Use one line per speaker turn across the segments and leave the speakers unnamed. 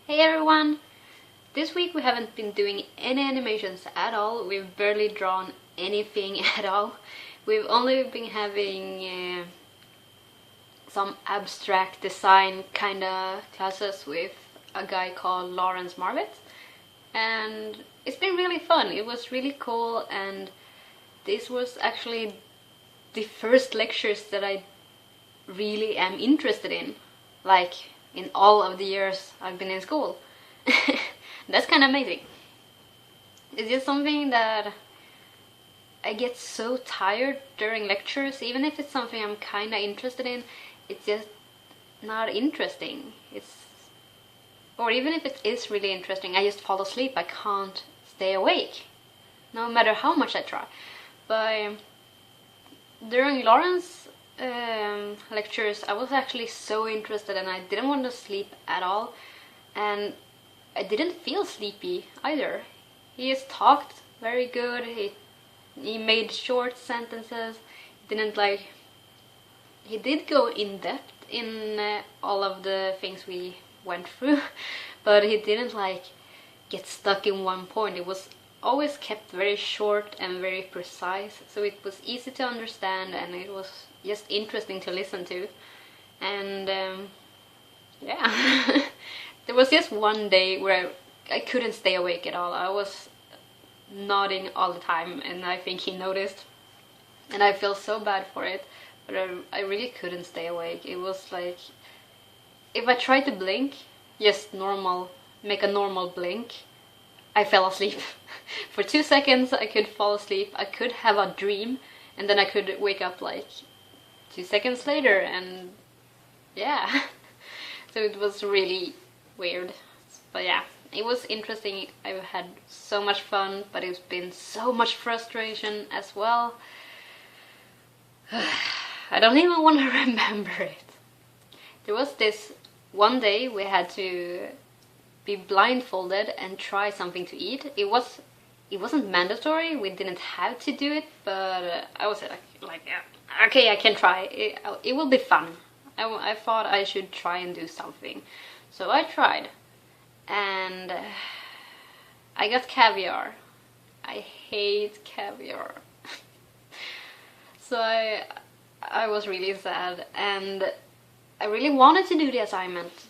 Hey everyone! This week we haven't been doing any animations at all. We've barely drawn anything at all. We've only been having some abstract design kinda classes with a guy called Lawrence Marvitt. And it's been really fun. It was really cool, and this was actually the first lectures that I really am interested in. Like, in all of the years I've been in school. That's kind of amazing. It's just something that I get so tired during lectures. Even if it's something I'm kind of interested in, it's just not interesting. Or even if it is really interesting, I just fall asleep. I can't stay awake, no matter how much I try. But during Lawrence lectures, I was actually so interested, and I didn't want to sleep at all, and I didn't feel sleepy either. He just talked very good. He made short sentences. He did go in depth in all of the things we went through, but he didn't get stuck in one point. It was always kept very short and very precise, so it was easy to understand, and it was just interesting to listen to. And yeah. There was just one day where I couldn't stay awake at all. I was nodding all the time, and I think he noticed, and I feel so bad for it, but I really couldn't stay awake. It was like, if I tried to blink, just make a normal blink, I fell asleep. For 2 seconds I could fall asleep. I could have a dream, and then I could wake up 2 seconds later, and yeah. So it was really weird. But yeah, it was interesting. I've had so much fun, but it's been so much frustration as well. I don't even want to remember it. There was this one day we had to be blindfolded and try something to eat. It wasn't mandatory. We didn't have to do it, but I was like, yeah, okay, I can try. It will be fun. I thought I should try and do something, so I tried, and I got caviar. I hate caviar. So I was really sad, and I really wanted to do the assignment.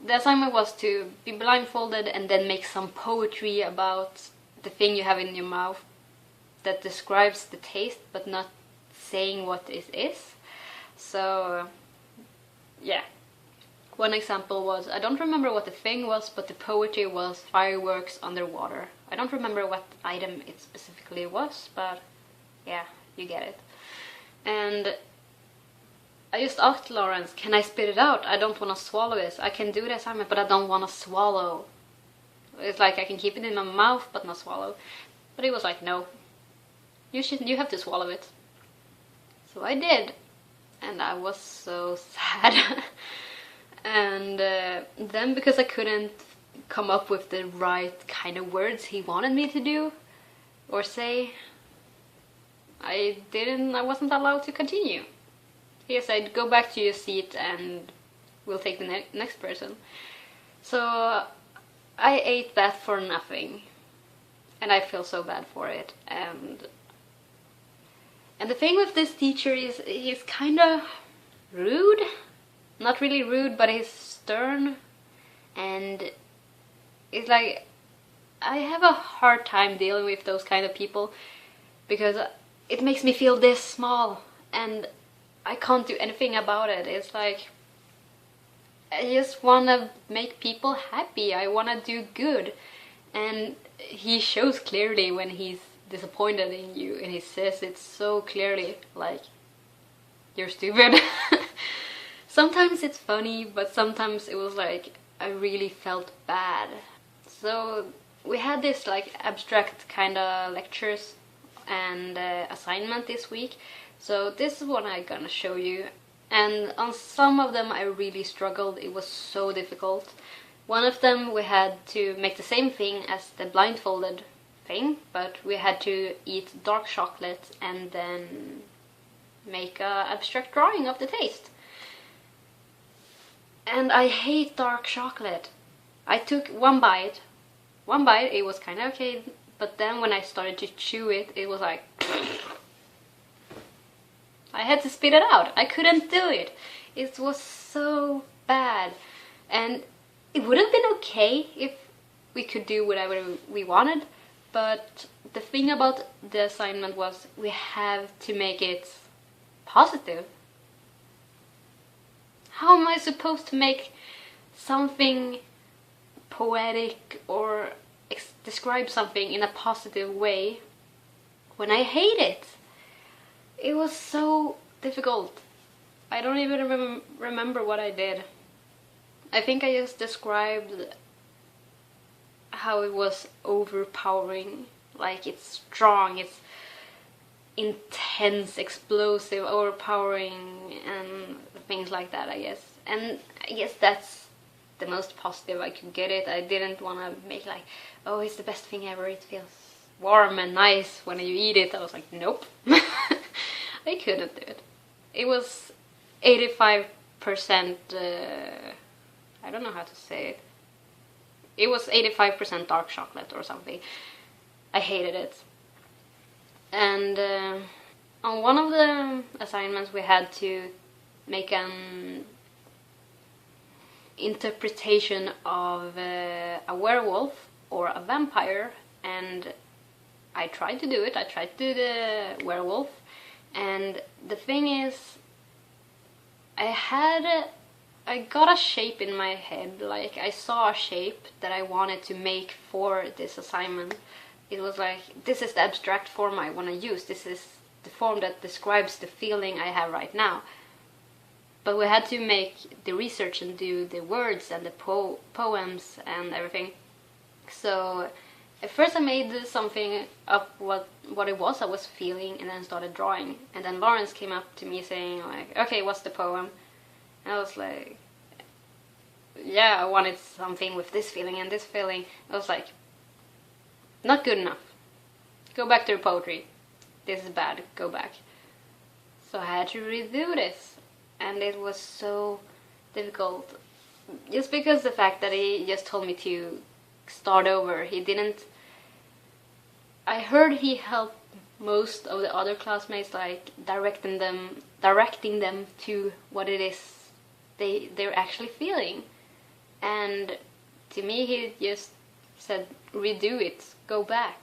The assignment was to be blindfolded and then make some poetry about the thing you have in your mouth that describes the taste, but not saying what it is. So yeah, one example was, I don't remember what the thing was, but the poetry was fireworks underwater. I don't remember what item it specifically was, but yeah, you get it. And I just asked Lawrence, can I spit it out? I don't want to swallow this. I can do the assignment, but I don't want to swallow. It's like I can keep it in my mouth but not swallow. But he was like, no, you have to swallow it. So I did, and I was so sad. And then, because I couldn't come up with the right kind of words he wanted me to do or say, I wasn't allowed to continue. He said, go back to your seat and we'll take the next person. So I ate that for nothing, and I feel so bad for it. And the thing with this teacher is, he's kind of rude. Not really rude, but he's stern. And it's like, I have a hard time dealing with those kind of people, because it makes me feel this small, and I can't do anything about it. It's like, I just want to make people happy. I want to do good. And he shows clearly when he's disappointed in you, and he says it so clearly, like, you're stupid. Sometimes it's funny, but sometimes it was like, I really felt bad. So we had this abstract kind of lectures and assignment this week. So this is what I'm gonna show you, and on some of them I really struggled. It was so difficult. One of them we had to make the same thing as the blindfolded thing, but we had to eat dark chocolate and then make an abstract drawing of the taste. And I hate dark chocolate. I took one bite. One bite, it was kind of okay, but then when I started to chew it, it was like... I had to spit it out. I couldn't do it. It was so bad. And it would have been okay if we could do whatever we wanted, but the thing about the assignment was we have to make it positive. How am I supposed to make something poetic or describe something in a positive way when I hate it? It was so difficult. I don't even remember what I did. I think I just described how it was overpowering. Like, it's strong, it's intense, explosive, overpowering, and things like that, I guess. And I guess that's the most positive I could get it. I didn't want to make like, oh, it's the best thing ever, it feels warm and nice when you eat it. I was like, nope. I couldn't do it. It was 85%, I don't know how to say it. It was 85% dark chocolate or something. I hated it. And on one of the assignments we had to make an interpretation of a werewolf or a vampire, and I tried to do it. I tried to do the werewolf, and the thing is, I got a shape in my head. Like, I saw a shape that I wanted to make for this assignment. It was like, this is the abstract form I want to use. This is the form that describes the feeling I have right now. But we had to make the research and do the words and the poems and everything. So at first I made something up what it was I was feeling, and then started drawing. And then Lawrence came up to me saying like, okay, what's the poem? And I was like, yeah, I wanted something with this feeling and this feeling. I was like, not good enough. Go back to the poetry. This is bad. Go back. So I had to redo this. And it was so difficult. Just because the fact that he just told me to start over. He didn't... I heard he helped most of the other classmates, like directing them to what it is they're actually feeling. And to me, he just said, redo it, go back.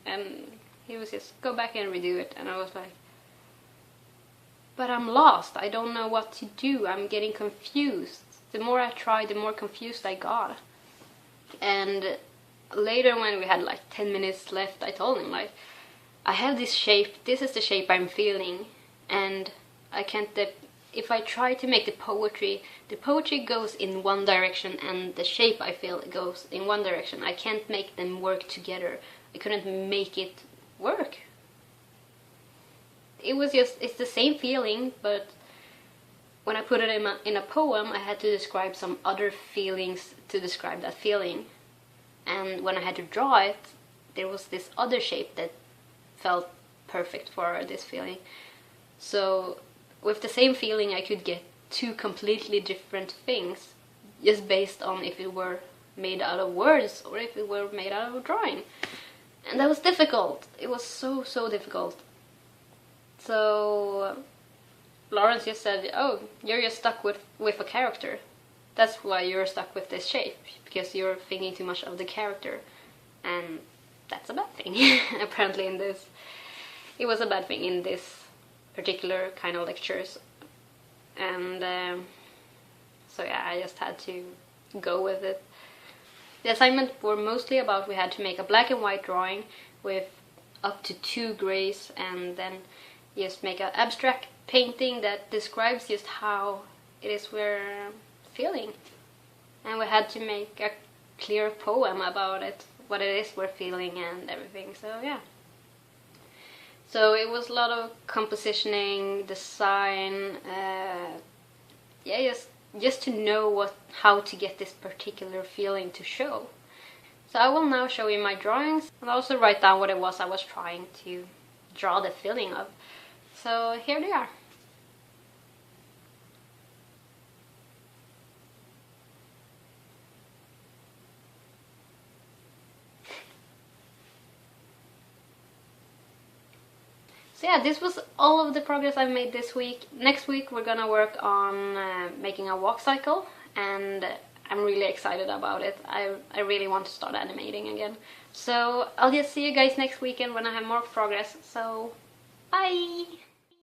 And he was just, go back and redo it. And I was like, but I'm lost. I don't know what to do. I'm getting confused. The more I tried, the more confused I got. And later, when we had like 10 minutes left, I told him, like, I have this shape. This is the shape I'm feeling. And I can't... If I try to make the poetry goes in one direction, and the shape I feel goes in one direction. I can't make them work together. I couldn't make it work. It was just, it's the same feeling, but when I put it in a poem, I had to describe some other feelings to describe that feeling. And when I had to draw it, there was this other shape that felt perfect for this feeling. So with the same feeling, I could get two completely different things, just based on if it were made out of words or if it were made out of a drawing. And that was difficult. It was so difficult. So Lawrence just said, oh, you're just stuck with a character. That's why you're stuck with this shape, because you're thinking too much of the character. And that's a bad thing, apparently in this. It was a bad thing in this particular kind of lectures. And so yeah, I just had to go with it. The assignment were mostly about, we had to make a black and white drawing with up to 2 grays, and then just make an abstract painting that describes just how it is we're feeling. And we had to make a clear poem about it, what it is we're feeling and everything. So yeah. So it was a lot of compositioning, design, yeah, just to know how to get this particular feeling to show. So I will now show you my drawings and also write down what it was I was trying to draw the feeling of. So here they are. So yeah, this was all of the progress I've made this week. Next week we're gonna work on making a walk cycle, and I'm really excited about it. I really want to start animating again. So I'll just see you guys next weekend when I have more progress. So bye!